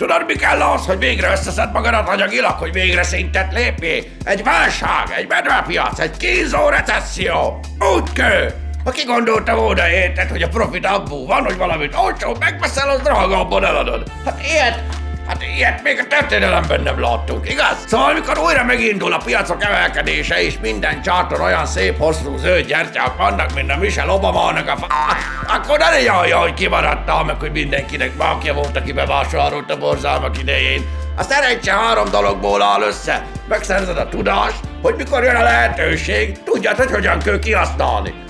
Tudod, mi kell ahhoz, hogy végre összeszed magadat anyagilag, hogy végre szintet lépjél? Egy válság, egy medvepiac, egy kínzó recesszió. Úgy kő! Aki gondolta volna, érted, hogy a profit abból van, hogy valamit olcsó megveszel, az drágábban eladod. Hát ilyet még a történelemben nem láttunk, igaz? Szóval amikor újra megindul a piacok emelkedése, és minden csárton olyan szép hosszú zöld gyertyák vannak, mint a Michelle Obama-nak a akkor ne jaj, hogy kimaradtál, meg hogy mindenkinek bánkja volt, aki bevásárolt a borzalmak idején. A szerencse 3 dologból áll össze. Megszerzed a tudást, hogy mikor jön a lehetőség, tudjad, hogy hogyan kell kihasználni.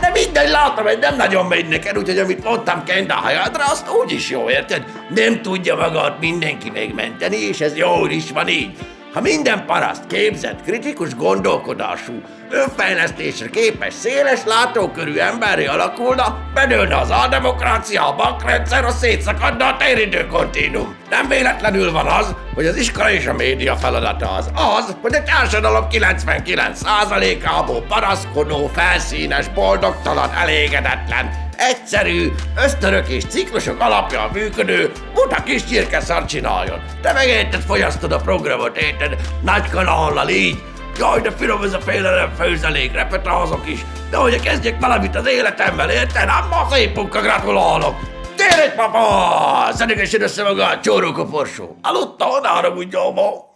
De mindegy, látom, hogy nem nagyon megy neked, úgyhogy amit mondtam kend a hajadra, azt úgyis jó, érted? Nem tudja magát mindenki megmenteni, és ez jól is van így. Ha minden paraszt képzett, kritikus gondolkodású, önfejlesztésre képes, széles látókörű emberré alakulna, bedőlne az áldemokrácia, a bankrendszer, a szétszakadna a téridő kontinúum. Nem véletlenül van az, hogy az iskola és a média feladata az, hogy a társadalom 99%-ából paraszkodó, felszínes, boldogtalan, elégedetlen, egyszerű, ösztönök és ciklusok alapján működő, buta kis csirkeszart csináljon. Te meg érted, fogyasztod a programot, érted? Nagy kanállal így. Jaj, de finom ez a félelem főzelék, repetázok is. De hogy kezdjek valamit az életemmel, érted? Amma szép munka, gratulálok! Térj, papa! Szedegesen össze magát, csóró koporsó! Aludta, ne haragudjál ma!